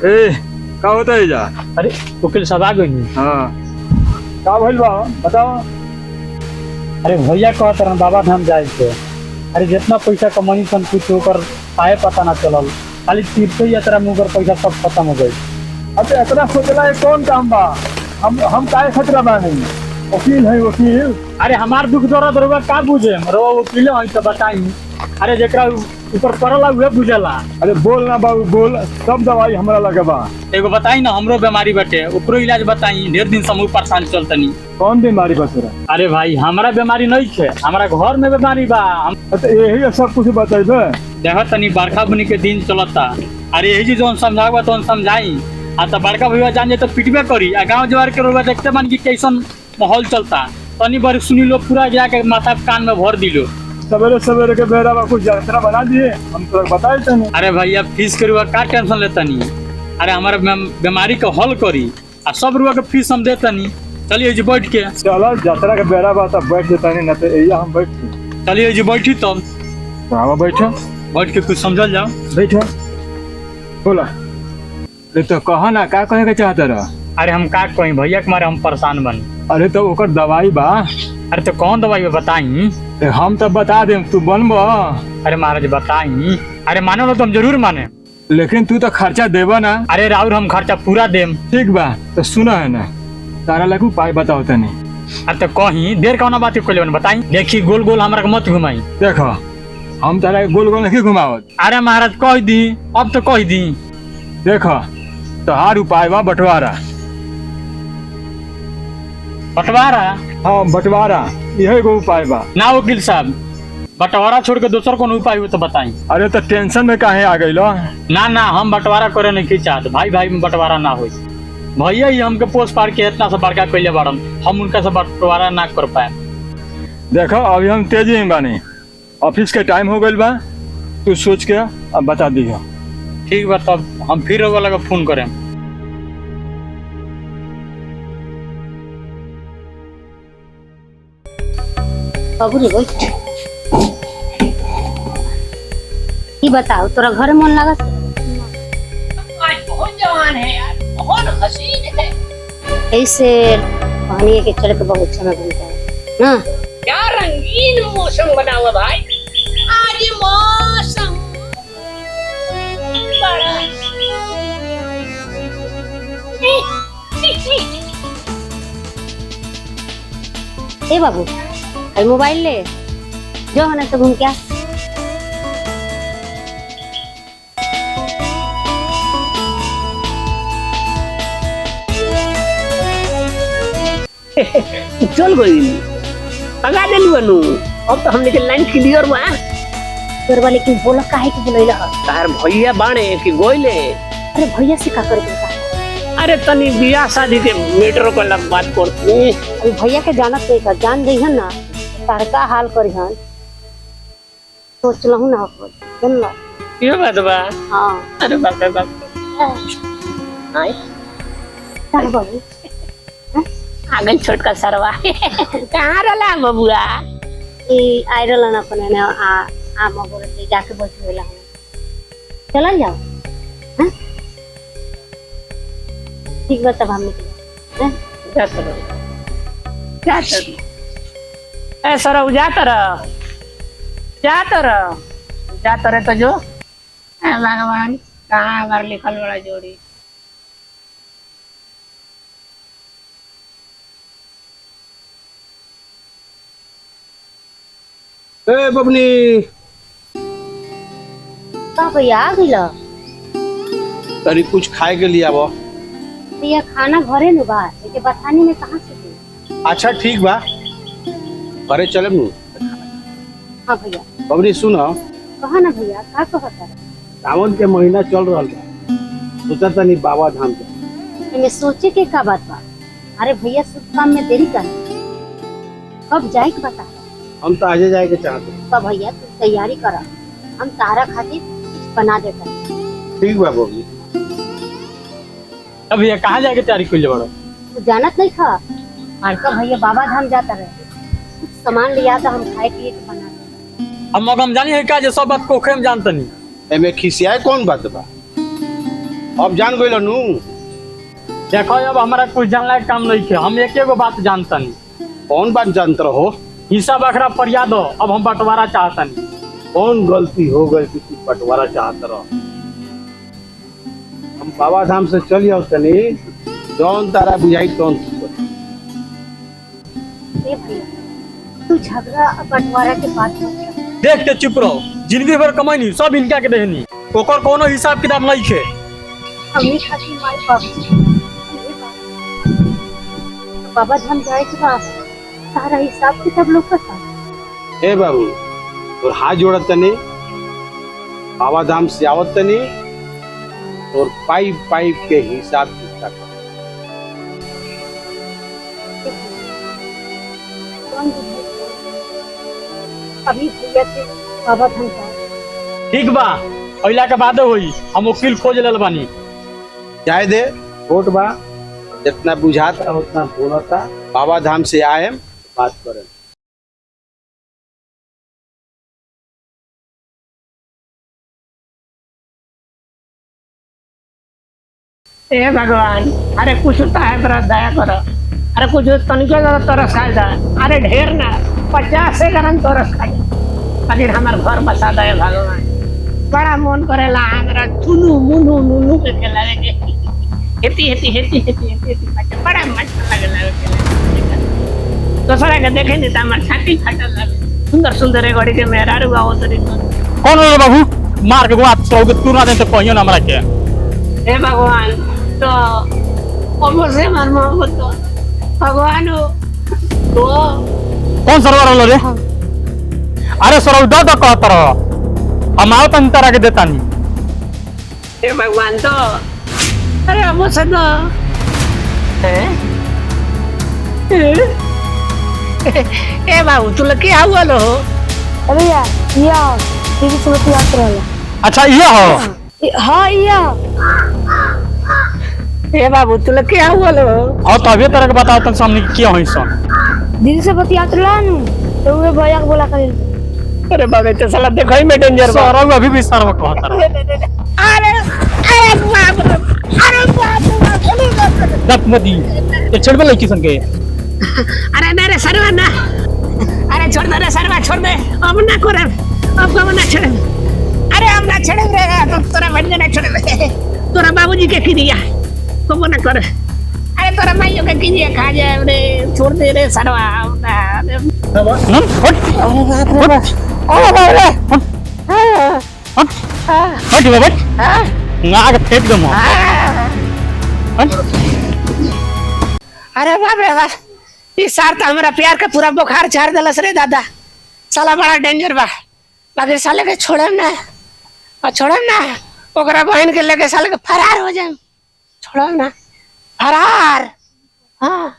ए का होता है जा? अरे वकील साहब आ गई। हाँ का भइल बा बताओ। अरे भैया कहत रहे बाबा धाम जाए थे। अरे जितना पैसा कमानी सन कुछ होकर पाए पता ना चलल, खाली तीर्थ यात्रा में ओकर पैसा सब खत्म हो गई। अबे इतना सोचला है कौन काम बा? हम काहे खतरा बा नहीं? वकील है वकील। अरे हमार दुख दर्द रउआ का बुझे, रउआ वकील है तो बताई। अरे जेकरा ऊपर पड़ला उहे बुझला। अरे बोल ना बाबू बोल, सब दवाई हमरा लगे बा। एगो बताई ना, हमरो बीमारी बटे ओकरो इलाज बताई। ढेर दिन समूह परेशान चलतनी। कौन बीमारी बा तेरा? अरे भाई हमारा बीमारी नहीं है, हमारा घर में बीमारी बा। तो यही सब कुछ बताइबे। देखो तनी बरखा बुनी के दिन चलता। अरे यही चीज जोन समझावा तो समझाई। आ तो बड़का भैया जान जाए तो पिटबे करी। आ गाँव जवार के लोग देखते मन की कैसन माहौल चलता। तनी बार सुनी लो, पूरा जाके माथा कान में भर दिलो। सवेरे सवेरे के बेरा बा कुछ यात्रा बना दिए, हम तो बताए तनी। अरे भैया फीस के रुआ का टेंशन लेता नहीं। अरे हमारे बीमारी को हल करी आ सब रुआ के फीस हम देता नहीं। चलिए जी बैठ के। चलो यात्रा के बेरा बा तब बैठ देता नहीं, ना तो यही हम बैठ। चलिए जी बैठी तब। हाँ बैठो, बैठ के कुछ समझल जाओ। बैठो बोला। अरे तो कहा ना का कहे के चाहता रहा? अरे हम का कहीं भैया के मारे हम परेशान बन। अरे तो ओकर दवाई बा। अरे तो कौन दवाई बताई? हम तो बता दे, तू बनबो। अरे महाराज बताई। अरे मानो लो तुम जरूर माने, लेकिन तू तो खर्चा देबा ना। अरे राउर हम खर्चा पूरा देम। ठीक बा तो सुना है ना, तारा लगू पाई बताओ तनी। अरे तो कहीं देर कौन बात को बताई। देखी गोल गोल हमारा मत घुमाई। देखो हम तारा गोल गोल नहीं घुमावत। अरे महाराज कह दी, अब तो कह दी। देखो तोहार उपाय बा बंटवारा। बंटवारा? हाँ बंटवारा, यही को उपाय बा। ना वकील साहब, बंटवारा छोड़ के दूसर कौन उपाय हो तो बताई। अरे तो टेंशन में काहे आ गई लो? ना ना हम बंटवारा करे नहीं चाहते। भाई भाई में बंटवारा ना हो। भैया ही हमके पोस्ट पार के इतना सा बड़का कैले बाड़न, हम उनका से बंटवारा ना कर पाए। देखो अभी हम तेजी में बानी, ऑफिस के टाइम हो गई बा। तू सोच के अब बता दियो। ठीक बा, तब हम फिर लगा फोन करें। बाबू रे बैठ। ई बताओ तोरा घर मन लगा? आज बहुत जवान है यार, बहुत हसीन है। ऐसे पानी के चढ़ के बहुत अच्छा घूमता है ना। क्या रंगीन मौसम बना हुआ भाई आज। मौसम बड़ा ए बाबू अरे मोबाइल ले जो है ना तो घूम क्या। चल गई लगा दिल बनू। अब तो हमने के लाइन क्लियर बा। तोरवा लेकिन बोला काहे के बोलैला? तार भैया बाणे कि गोइले। अरे भैया से का करे के? अरे तनी बियाह शादी के मेट्रो को लग बात करती। अरे भैया के जानत नहीं का, जान दईहन ना तार का हाल करिहन। सोच लहू ना सुन लो। ये बात बा। हाँ अरे बाप रे बाप। हाय चल बाबू आगल छोटका सरवा कहाँ रला बबुआ? ई आयरल ना अपने ने आ मगोर ले जाके बैठ गेला। चल जाओ। हां ठीक बात। तब हम निकल जात ए सरौ जात रहे तो जो भगवान कहाँ हमारे लिखल बड़ा जोड़ी। ए बबनी का भैया आ गइला? तरी कुछ खाए के लिए आबो। भैया खाना घरे न बा, एके बतानी में कहां से दे? अच्छा ठीक बा, घरे चले नु। हां भैया। बबनी सुनो, कहा ना भैया का कहता है? सावन के महीना चल रहा बा, सोचा तनी बाबा धाम के। एमे सोचे के का बात बा? अरे भैया शुभ काम में देरी कर, कब जाए के बता। हम तो आजे जाए के चाहते। तो भैया तू तैयारी करा, हम तारा खातिर कुछ बना देता। ठीक बा बबनी। अब भैया कहाँ जाके तैयारी कर ले बड़ो? तू जानत नहीं था का भैया बाबा धाम जाता रहे, कुछ सामान लिया था हम खाए पिए के बना दे। हम जानी है का जे सब बात कोखे में जानता नहीं। एमे खिसियाए कौन बात बा? अब जान गइल नु। देखो अब हमारा कुछ जानला के काम नहीं है, हम एक एगो बात जानता नहीं। कौन बात जानते रहो? हिस्सा बखरा फरियाद दो, अब हम बंटवारा चाहता नहीं। कौन गलती हो गई कि तू बंटवारा चाहत रहो? हम बाबा धाम से चल जाओ तनी, जौन तारा बुझाई तौन तू कर। ए भैया तू झगड़ा और बंटवारा के बात मत कर। देख के चुप रहो, जिंदगी भर कमाई सब इनका के देहनी, ओकर कोनो हिसाब किताब नहीं है। हमनी खातिर माई बाबू बाबा धाम जाए के बाद सारा हिसाब किताब लोग पता। ए बाबू और हाथ जोड़त तनी, बाबा धाम से आवत तनी और पाइप पाइप के हिसाब किताब कर। अभी भैया के बाबा धाम जाए। ठीक बा, अइला के बाद होई, हम वकील खोज लेल बानी। जाए दे कोट बा, जितना बुझाता उतना बोलता। बाबा धाम से आए बात करें। हे भगवान, अरे कुछ होता है बड़ा दया करो। अरे कुछ तनिको तरस खा जा, अरे ढेर ना 50 ग्राम तरस खा जा, लेकिन हमार घर बसा दे भगवान। बड़ा मन करेला हमरा चुनु मुनु नुनु के खिलावे के। Haiti Haiti Haiti Haiti Haiti Haiti बड़ा मजा लगला के। दूसरा के देखे नहीं त हमर छाती फटल लगे। सुंदर सुंदर गड़ी के मेहरारू आओ तरी। कौन रे बाबू? मार के गोआ तू ना दे तो कहियो ना हमरा के। हे भगवान, तो अब से मर मोहब्बत तो भगवान हो तो कौन सरवर वाला रे? अरे सरव दो तो कहत रहो, हम आओ तन तरह के देता नहीं। हे भगवान तो अरे अब से तो ए बाबू तू लोग क्या हुआ लो? अरे यार या दीदी से मत याद रहला। अच्छा ये हो? हाँ या ए बाबू तू लोग क्या हुआ लो? और तभी तरह के बताओ तन सामने क्या होई सन। दीदी से बतियात रहला नु तो वे भैया के बोला करिल। अरे बाबू तो साला देखो ही में डेंजर बा। सरव अभी भी सरव कहत रहो। अरे अरे बाप रे, अरे बाप रे, दत मदी ये छड़बे लई किसन के। अरे मेरे सरवा ना, अरे छोड़ दे रे सरवा, छोड़ दे। अब ना करे, अब कब ना छोड़े। अरे हम ना छोड़े रे, तो तोरा बंदे ना छोड़े। तोरा बाबूजी के की दिया कब ना करे। अरे तोरा माइयो के की दिया खा जाए रे, छोड़ दे रे सरवा। अरे हट बाप रे, अरे बाप रे, हट बाबा, नाग फेंक दो। अरे बाप रे बाप, इस सार तो हमारा प्यार का पूरा बुखार झाड़ दिलस रे दादा। साला बड़ा डेंजर बा, बाकी साले के छोड़े ना, और छोड़े ना ओकरा बहन के लेके साले के फरार हो जाए। छोड़ो ना, फरार। हाँ